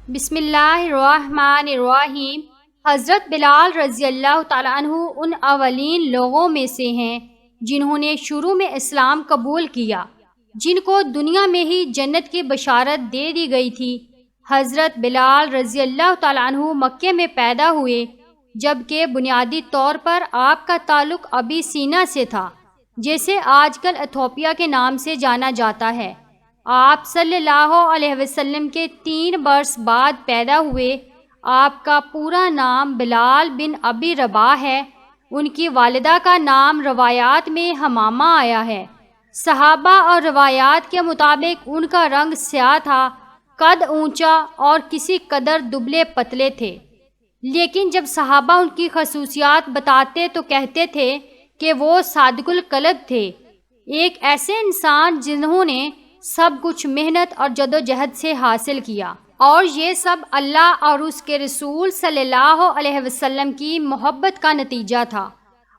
بسم اللہ الرحمن الرحیم۔ حضرت بلال رضی اللہ تعالیٰ عنہ ان اولین لوگوں میں سے ہیں جنہوں نے شروع میں اسلام قبول کیا، جن کو دنیا میں ہی جنت کی بشارت دے دی گئی تھی۔ حضرت بلال رضی اللہ تعالیٰ عنہ مکے میں پیدا ہوئے، جبکہ بنیادی طور پر آپ کا تعلق ابیسینا سے تھا، جسے آج کل ایتھوپیا کے نام سے جانا جاتا ہے۔ آپ صلی اللہ علیہ وسلم کے 3 برس بعد پیدا ہوئے۔ آپ کا پورا نام بلال بن ابی رباح ہے۔ ان کی والدہ کا نام روایات میں حمامہ آیا ہے۔ صحابہ اور روایات کے مطابق ان کا رنگ سیاہ تھا، قد اونچا اور کسی قدر دبلے پتلے تھے، لیکن جب صحابہ ان کی خصوصیات بتاتے تو کہتے تھے کہ وہ صادق القلب تھے، ایک ایسے انسان جنہوں نے سب کچھ محنت اور جدوجہد سے حاصل کیا، اور یہ سب اللہ اور اس کے رسول صلی اللہ علیہ وسلم کی محبت کا نتیجہ تھا۔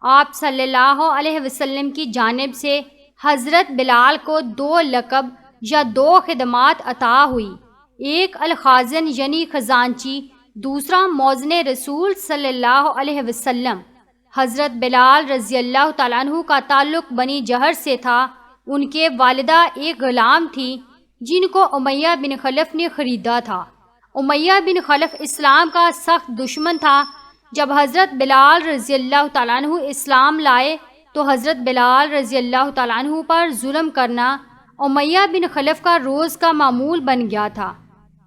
آپ صلی اللہ علیہ وسلم کی جانب سے حضرت بلال کو 2 لقب یا 2 خدمات عطا ہوئی، ایک الخازن یعنی خزانچی، دوسرا موزن رسول صلی اللہ علیہ وسلم۔ حضرت بلال رضی اللہ تعالیٰ عنہ کا تعلق بنی جہر سے تھا۔ ان کے والدہ ایک غلام تھی جن کو امیہ بن خلف نے خریدا تھا۔ امیہ بن خلف اسلام کا سخت دشمن تھا۔ جب حضرت بلال رضی اللہ تعالیٰ عنہ اسلام لائے تو حضرت بلال رضی اللہ تعالیٰ عنہ پر ظلم کرنا امیہ بن خلف کا روز کا معمول بن گیا تھا۔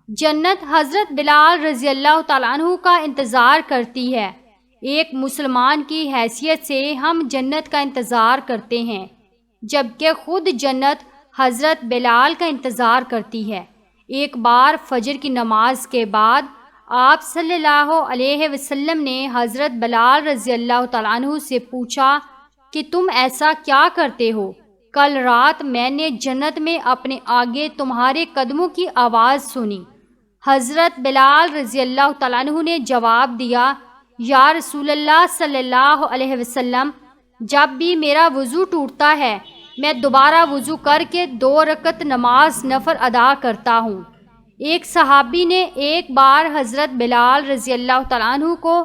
جنت حضرت بلال رضی اللہ تعالیٰ عنہ کا انتظار کرتی ہے۔ ایک مسلمان کی حیثیت سے ہم جنت کا انتظار کرتے ہیں، جبکہ خود جنت حضرت بلال کا انتظار کرتی ہے۔ ایک بار فجر کی نماز کے بعد آپ صلی اللہ علیہ وسلم نے حضرت بلال رضی اللہ تعالیٰ عنہ سے پوچھا کہ تم ایسا کیا کرتے ہو؟ کل رات میں نے جنت میں اپنے آگے تمہارے قدموں کی آواز سنی۔ حضرت بلال رضی اللہ تعالیٰ عنہ نے جواب دیا، یا رسول اللہ صلی اللہ علیہ وسلم، جب بھی میرا وضو ٹوٹتا ہے میں دوبارہ وضو کر کے 2 رکعت نماز نفل ادا کرتا ہوں۔ ایک صحابی نے ایک بار حضرت بلال رضی اللہ تعالیٰ عنہ کو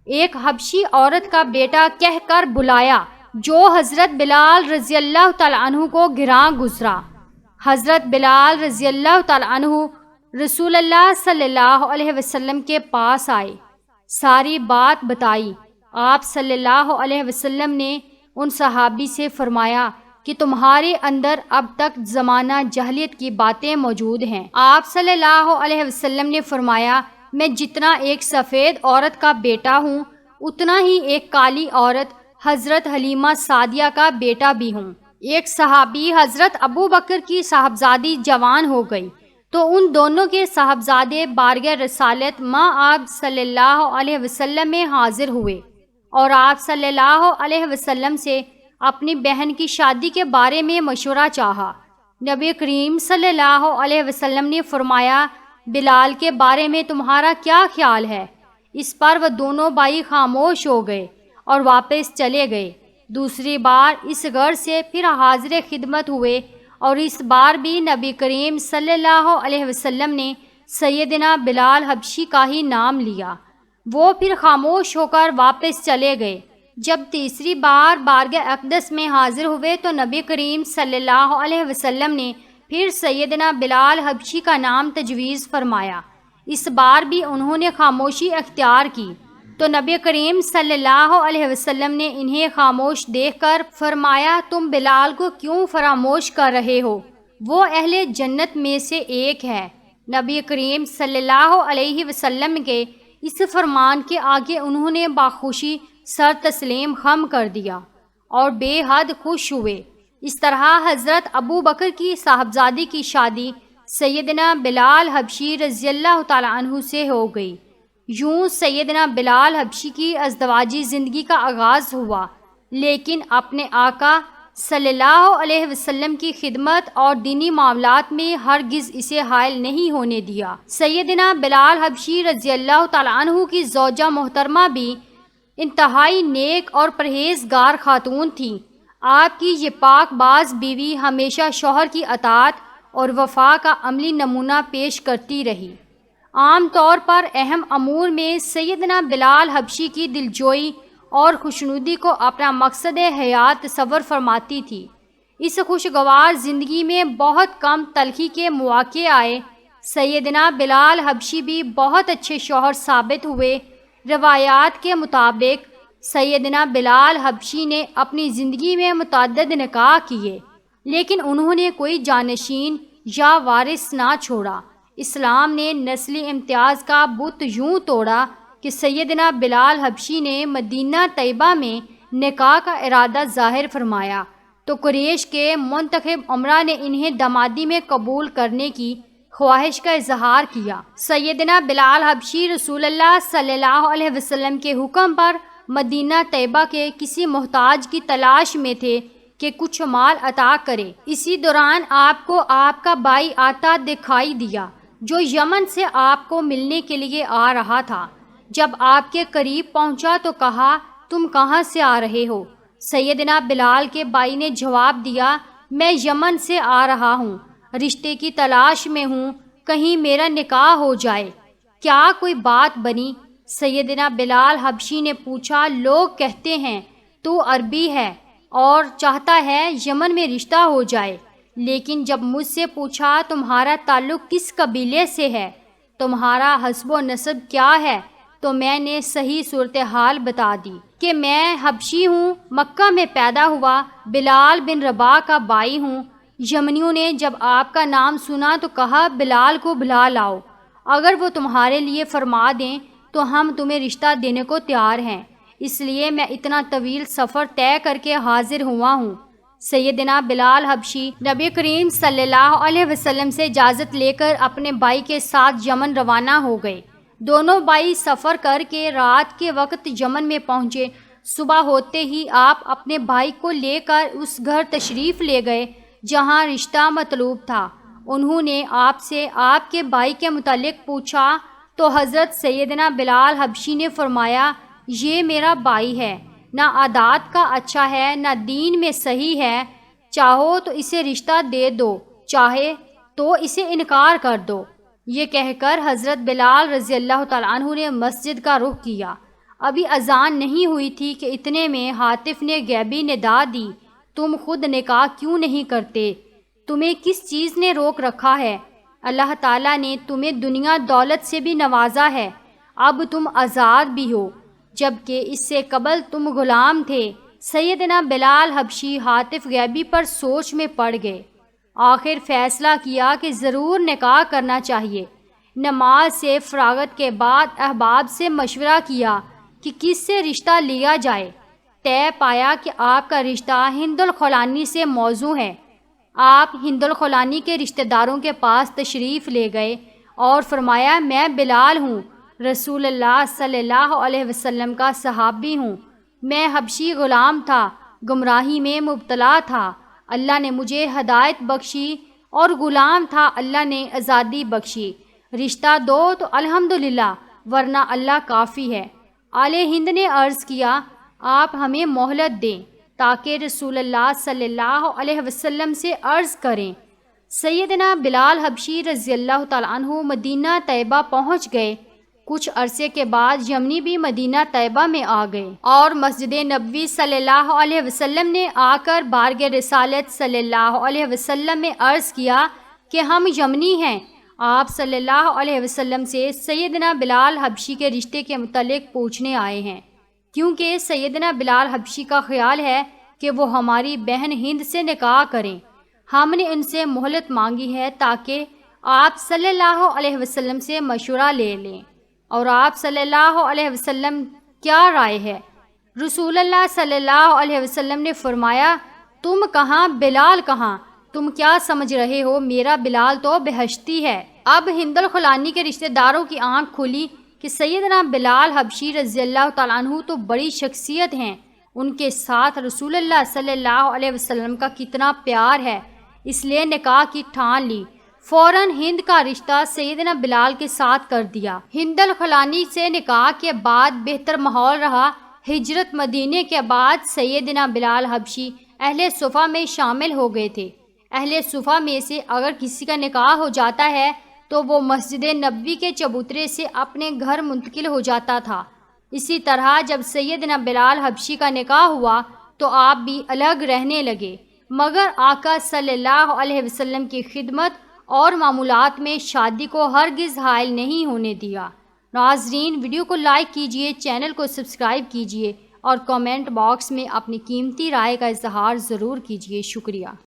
ایک حبشی عورت کا بیٹا کہہ کر بلایا، جو حضرت بلال رضی اللہ تعالیٰ عنہ کو گراں گزرا۔ حضرت بلال رضی اللہ تعالیٰ عنہ رسول اللہ صلی اللہ علیہ وسلم کے پاس آئے، ساری بات بتائی۔ آپ صلی اللہ علیہ وسلم نے ان صحابی سے فرمایا کہ تمہارے اندر اب تک زمانہ جہلیت کی باتیں موجود ہیں۔ آپ صلی اللہ علیہ وسلم نے فرمایا، میں جتنا ایک سفید عورت کا بیٹا ہوں اتنا ہی ایک کالی عورت حضرت حلیمہ سعدیہ کا بیٹا بھی ہوں۔ ایک صحابی حضرت ابو بکر کی صاحبزادی جوان ہو گئی تو ان دونوں کے صاحبزادے بارگاہ رسالت ماں آپ صلی اللہ علیہ وسلم میں حاضر ہوئے اور آپ صلی اللہ علیہ وسلم سے اپنی بہن کی شادی کے بارے میں مشورہ چاہا۔ نبی کریم صلی اللہ علیہ وسلم نے فرمایا، بلال کے بارے میں تمہارا کیا خیال ہے؟ اس پر وہ دونوں بھائی خاموش ہو گئے اور واپس چلے گئے۔ دوسری بار اس غرض سے پھر حاضر خدمت ہوئے اور اس بار بھی نبی کریم صلی اللہ علیہ وسلم نے سیدنا بلال حبشی کا ہی نام لیا۔ وہ پھر خاموش ہو کر واپس چلے گئے۔ جب تیسری بار بارگاہ اقدس میں حاضر ہوئے تو نبی کریم صلی اللہ علیہ وسلم نے پھر سیدنا بلال حبشی کا نام تجویز فرمایا۔ اس بار بھی انہوں نے خاموشی اختیار کی تو نبی کریم صلی اللہ علیہ وسلم نے انہیں خاموش دیکھ کر فرمایا، تم بلال کو کیوں فراموش کر رہے ہو؟ وہ اہل جنت میں سے ایک ہے۔ نبی کریم صلی اللہ علیہ وسلم کے اس فرمان کے آگے انہوں نے باخوشی سر تسلیم خم کر دیا اور بے حد خوش ہوئے۔ اس طرح حضرت ابو بکر کی صاحبزادی کی شادی سیدنا بلال حبشی رضی اللہ تعالیٰ عنہ سے ہو گئی۔ یوں سیدنا بلال حبشی کی ازدواجی زندگی کا آغاز ہوا، لیکن اپنے آقا صلی اللہ علیہ وسلم کی خدمت اور دینی معاملات میں ہرگز اسے حائل نہیں ہونے دیا۔ سیدنا بلال حبشی رضی اللہ تعالیٰ عنہ کی زوجہ محترمہ بھی انتہائی نیک اور پرہیزگار خاتون تھی۔ آپ کی یہ پاک باز بیوی ہمیشہ شوہر کی اطاعت اور وفا کا عملی نمونہ پیش کرتی رہی۔ عام طور پر اہم امور میں سیدنا بلال حبشی کی دلجوئی اور خوشنودی کو اپنا مقصد حیات تصور فرماتی تھی۔ اس خوشگوار زندگی میں بہت کم تلخی کے مواقع آئے۔ سیدنا بلال حبشی بھی بہت اچھے شوہر ثابت ہوئے۔ روایات کے مطابق سیدنا بلال حبشی نے اپنی زندگی میں متعدد نکاح کیے، لیکن انہوں نے کوئی جانشین یا وارث نہ چھوڑا۔ اسلام نے نسلی امتیاز کا بت یوں توڑا کہ سیدنا بلال حبشی نے مدینہ طیبہ میں نکاح کا ارادہ ظاہر فرمایا تو قریش کے منتخب امراء نے انہیں دامادی میں قبول کرنے کی خواہش کا اظہار کیا۔ سیدنا بلال حبشی رسول اللہ صلی اللہ علیہ وسلم کے حکم پر مدینہ طیبہ کے کسی محتاج کی تلاش میں تھے کہ کچھ مال عطا کرے۔ اسی دوران آپ کو آپ کا بھائی آتا دکھائی دیا جو یمن سے آپ کو ملنے کے لیے آ رہا تھا۔ جب آپ کے قریب پہنچا تو کہا، تم کہاں سے آ رہے ہو؟ سیدنا بلال کے بھائی نے جواب دیا، میں یمن سے آ رہا ہوں، رشتے کی تلاش میں ہوں، کہیں میرا نکاح ہو جائے، کیا کوئی بات بنی؟ سیدنا بلال حبشی نے پوچھا، لوگ کہتے ہیں تو عربی ہے اور چاہتا ہے یمن میں رشتہ ہو جائے، لیکن جب مجھ سے پوچھا تمہارا تعلق کس قبیلے سے ہے، تمہارا حسب و نسب کیا ہے، تو میں نے صحیح صورتحال بتا دی کہ میں حبشی ہوں، مکہ میں پیدا ہوا، بلال بن رباح کا بھائی ہوں۔ یمنیوں نے جب آپ کا نام سنا تو کہا، بلال کو بلا لاؤ، اگر وہ تمہارے لیے فرما دیں تو ہم تمہیں رشتہ دینے کو تیار ہیں، اس لیے میں اتنا طویل سفر طے کر کے حاضر ہوا ہوں۔ سیدنا بلال حبشی نبی کریم صلی اللہ علیہ وسلم سے اجازت لے کر اپنے بھائی کے ساتھ یمن روانہ ہو گئے۔ دونوں بھائی سفر کر کے رات کے وقت یمن میں پہنچے۔ صبح ہوتے ہی آپ اپنے بھائی کو لے کر اس گھر تشریف لے گئے جہاں رشتہ مطلوب تھا۔ انہوں نے آپ سے آپ کے بھائی کے متعلق پوچھا تو حضرت سیدنا بلال حبشی نے فرمایا، یہ میرا بھائی ہے، نہ عادات کا اچھا ہے نہ دین میں صحیح ہے، چاہو تو اسے رشتہ دے دو، چاہے تو اسے انکار کر دو۔ یہ کہہ کر حضرت بلال رضی اللہ تعالیٰ عنہ نے مسجد کا رخ کیا۔ ابھی اذان نہیں ہوئی تھی کہ اتنے میں ہاتف نے غیبی ندا دی، تم خود نکاح کیوں نہیں کرتے؟ تمہیں کس چیز نے روک رکھا ہے؟ اللہ تعالیٰ نے تمہیں دنیا دولت سے بھی نوازا ہے، اب تم آزاد بھی ہو، جبکہ اس سے قبل تم غلام تھے۔ سیدنا بلال حبشی ہاتف غیبی پر سوچ میں پڑ گئے۔ آخر فیصلہ کیا کہ ضرور نکاح کرنا چاہیے۔ نماز سے فراغت کے بعد احباب سے مشورہ کیا کہ کس سے رشتہ لیا جائے۔ طے پایا کہ آپ کا رشتہ ہند الخولانی سے موزوں ہے۔ آپ ہند الخولانی کے رشتہ داروں کے پاس تشریف لے گئے اور فرمایا، میں بلال ہوں، رسول اللہ صلی اللہ علیہ وسلم کا صحابی ہوں، میں حبشی غلام تھا، گمراہی میں مبتلا تھا، اللہ نے مجھے ہدایت بخشی، اور غلام تھا، اللہ نے آزادی بخشی، رشتہ دو تو الحمدللہ، ورنہ اللہ کافی ہے۔ آل ہند نے عرض کیا، آپ ہمیں مہلت دیں تاکہ رسول اللہ صلی اللہ علیہ وسلم سے عرض کریں۔ سیدنا بلال حبشی رضی اللہ تعالیٰ عنہ مدینہ طیبہ پہنچ گئے۔ کچھ عرصے کے بعد یمنی بھی مدینہ طیبہ میں آ گئے اور مسجد نبوی صلی اللہ علیہ وسلم نے آ کر بارگہ رسالت صلی اللہ علیہ وسلم میں عرض کیا کہ ہم یمنی ہیں۔ آپ صلی اللہ علیہ وسلم سے سیدنا بلال حبشی کے رشتے کے متعلق پوچھنے آئے ہیں، کیونکہ سیدنا بلال حبشی کا خیال ہے کہ وہ ہماری بہن ہند سے نکاح کریں۔ ہم نے ان سے مہلت مانگی ہے تاکہ آپ صلی اللہ علیہ وسلم سے مشورہ لے لیں، اور آپ صلی اللہ علیہ وسلم کیا رائے ہے؟ رسول اللہ صلی اللہ علیہ وسلم نے فرمایا، تم کہاں، بلال کہاں؟ تم کیا سمجھ رہے ہو؟ میرا بلال تو بہشتی ہے۔ اب ہند الخولانی کے رشتہ داروں کی آنکھ کھلی کہ سیدنا بلال حبشی رضی اللہ تعالیٰ عنہ تو بڑی شخصیت ہیں، ان کے ساتھ رسول اللہ صلی اللہ علیہ وسلم کا کتنا پیار ہے، اس لیے نکاح کی ٹھان لی۔ فوراً ہند کا رشتہ سیدنا بلال کے ساتھ کر دیا۔ ہند الخولانی سے نکاح کے بعد بہتر ماحول رہا۔ ہجرت مدینے کے بعد سیدنا بلال حبشی اہل صفہ میں شامل ہو گئے تھے۔ اہل صفہ میں سے اگر کسی کا نکاح ہو جاتا ہے تو وہ مسجد نبوی کے چبوترے سے اپنے گھر منتقل ہو جاتا تھا۔ اسی طرح جب سیدنا بلال حبشی کا نکاح ہوا تو آپ بھی الگ رہنے لگے، مگر آقا صلی اللہ علیہ وسلم کی خدمت اور معمولات میں شادی کو ہرگز حائل نہیں ہونے دیا۔ ناظرین، ویڈیو کو لائک کیجئے، چینل کو سبسکرائب کیجئے اور کامنٹ باکس میں اپنی قیمتی رائے کا اظہار ضرور کیجئے۔ شکریہ۔